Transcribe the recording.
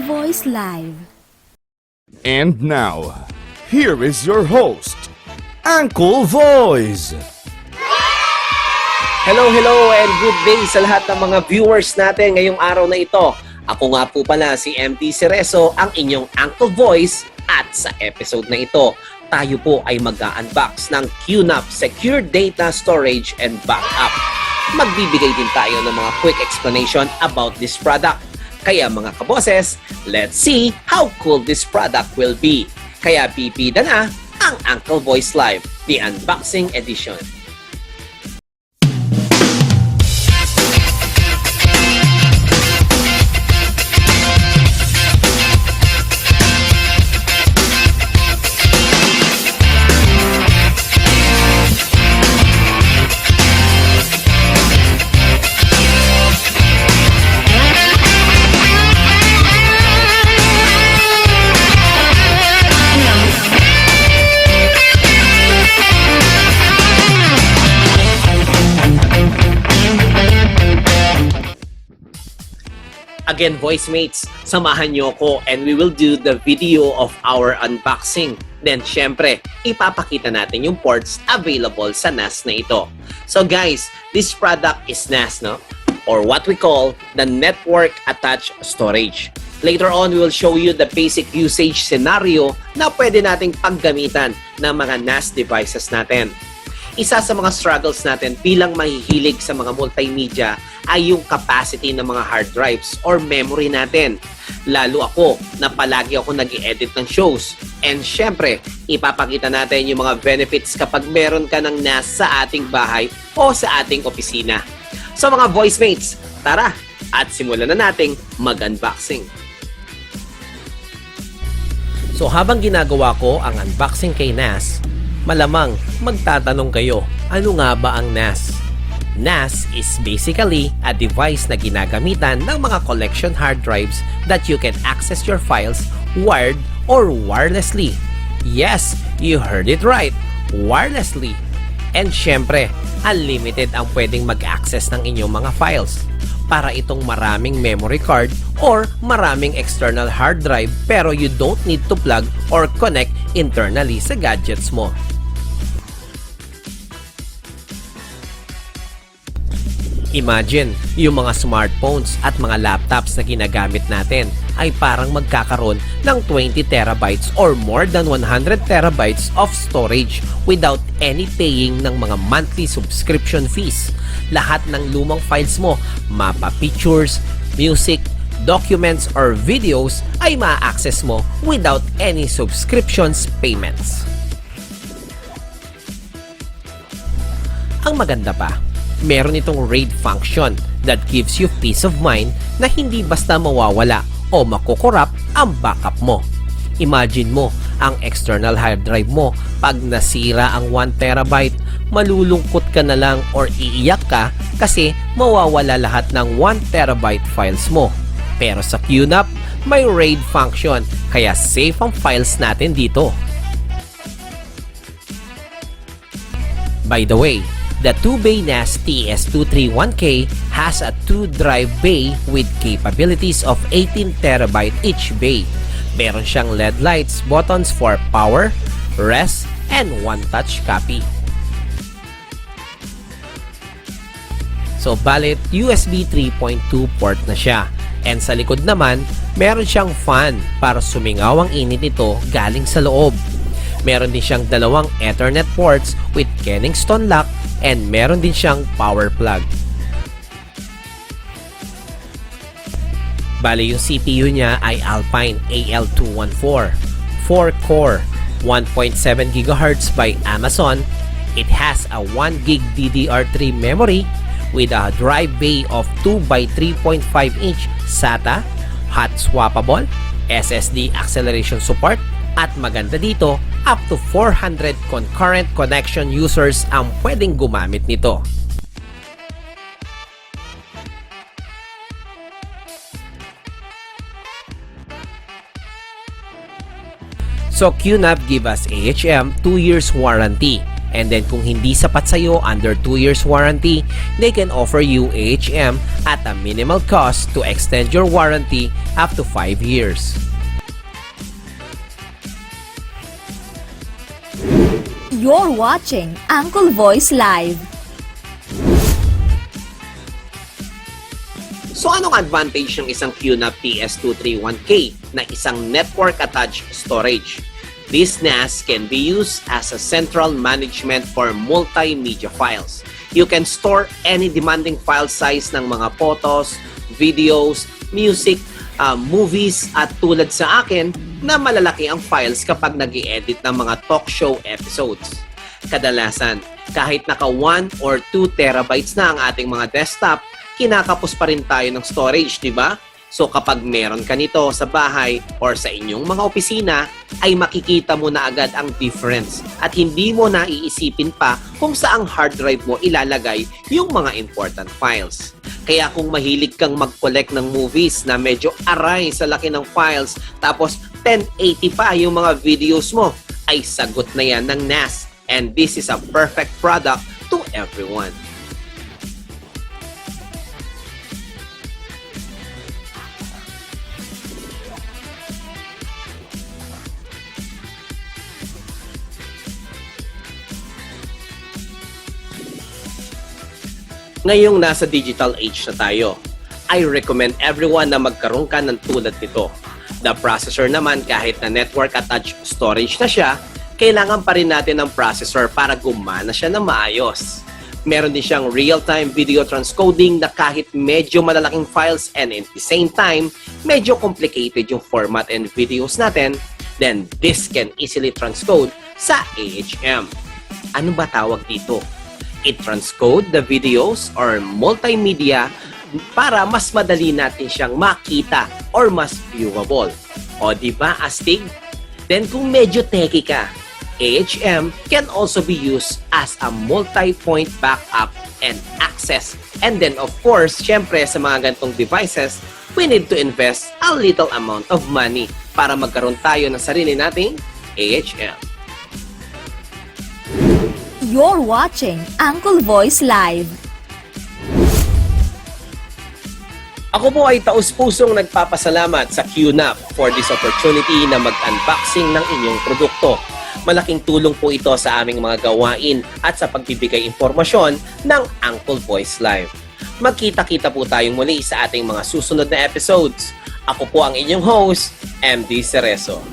Voice Live. And now, here is your host, Uncle Voice. Hello and good day sa lahat ng mga viewers natin ngayong araw na ito. Ako nga po pala si MT Cerezo, ang inyong Uncle Voice, at sa episode na ito, tayo po ay mag-unbox ng QNAP Secure Data Storage and Backup. Magbibigay din tayo ng mga quick explanation about this product. Kaya mga kaboses, let's see how cool this product will be. Kaya pipida na ang Uncle Voice Live, the unboxing edition. Again, voice mates, samahan nyo ko and we will do the video of our unboxing. Then, syempre, ipapakita natin yung ports available sa NAS na ito. So guys, this product is NAS, no? Or what we call the Network Attached Storage. Later on, we will show you the basic usage scenario na pwede nating paggamitan ng mga NAS devices natin. Isa sa mga struggles natin bilang mahihilig sa mga multimedia ay yung capacity ng mga hard drives or memory natin. Lalo ako na palagi ako nag-i-edit ng shows. And syempre, ipapakita natin yung mga benefits kapag meron ka ng NAS sa ating bahay o sa ating opisina. So mga voice mates, tara at simulan na nating mag-unboxing. So habang ginagawa ko ang unboxing kay NAS, malamang magtatanong kayo, ano nga ba ang NAS? NAS is basically a device na ginagamitan ng mga collection hard drives that you can access your files wired or wirelessly. Yes, you heard it right, wirelessly. And syempre, unlimited ang pwedeng mag-access ng inyong mga files. Para itong maraming memory card or maraming external hard drive pero you don't need to plug or connect internally sa gadgets mo. Imagine, yung mga smartphones at mga laptops na ginagamit natin ay parang magkakaroon ng 20 terabytes or more than 100 terabytes of storage without any paying ng mga monthly subscription fees. Lahat ng lumang files mo, mapa pictures, music, documents, or videos ay ma-access mo without any subscriptions payments. Ang maganda pa, meron itong RAID function that gives you peace of mind na hindi basta mawawala o makukorrupt ang backup mo. Imagine mo, ang external hard drive mo, pag nasira ang 1 terabyte, malulungkot ka na lang or iiyak ka kasi mawawala lahat ng 1 terabyte files mo. Pero sa QNAP, may RAID function kaya safe ang files natin dito. By the way, the 2-bay NAS TS-231K has a 2-drive bay with capabilities of 18 terabyte each bay. Meron siyang LED lights, buttons for power, rest, and one-touch copy. So, balit USB 3.2 port na siya. And sa likod naman, meron siyang fan para sumingaw ang init nito galing sa loob. Meron din siyang dalawang Ethernet ports with Kingston lock and meron din siyang power plug. Bali yung CPU niya ay Alpine AL214, 4-core, 1.7 GHz by Amazon. It has a 1GB DDR3 memory with a drive bay of 2 by 3.5 inch SATA, hot swappable, SSD acceleration support, at maganda dito, up to 400 concurrent connection users ang pwedeng gumamit nito. So QNAP give us AHM 2 years warranty And then kung hindi sapat sa'yo under 2 years warranty, they can offer you AHM at a minimal cost to extend your warranty up to 5 years. You're watching Uncle Voice Live. So anong advantage ng isang QNAP TS-231K na isang network-attached storage? This NAS can be used as a central management for multimedia files. You can store any demanding file size ng mga photos, videos, music, movies at tulad sa akin na malalaki ang files kapag nag-i-edit ng mga talk show episodes. Kadalasan, kahit naka 1 or 2 terabytes na ang ating mga desktop, kinakapos pa rin tayo ng storage, di ba? So kapag meron ka nito sa bahay or sa inyong mga opisina, ay makikita mo na agad ang difference at hindi mo na iisipin pa kung saang hard drive mo ilalagay yung mga important files. Kaya kung mahilig kang mag-collect ng movies na medyo aray sa laki ng files tapos 1080 pa yung mga videos mo, ay sagot na yan ng NAS. And this is a perfect product to everyone. Ngayong nasa digital age na tayo, I recommend everyone na magkaroon ka ng tulad nito. The processor naman, kahit na network-attached storage na siya, kailangan pa rin natin ng processor para gumana siya na maayos. Meron din siyang real-time video transcoding na kahit medyo malalaking files and at the same time, medyo complicated yung format and videos natin, then this can easily transcode sa AHM. Ano ba tawag dito? It transcode the videos or multimedia para mas madali natin siyang makita or mas viewable. O di ba, astig? Then kung medyo techy ka, AHM can also be used as a multi-point backup and access. And then of course, syempre sa mga ganitong devices, we need to invest a little amount of money para magkaroon tayo ng sarili nating AHM. You're watching Uncle Voice Live. Ako po ay taus-pusong nagpapasalamat sa QNAP for this opportunity na mag-unboxing ng inyong produkto. Malaking tulong po ito sa aming mga gawain at sa pagbibigay impormasyon ng Uncle Voice Live. Magkita-kita po tayong muli sa ating mga susunod na episodes. Ako po ang inyong host, MD Cerezo.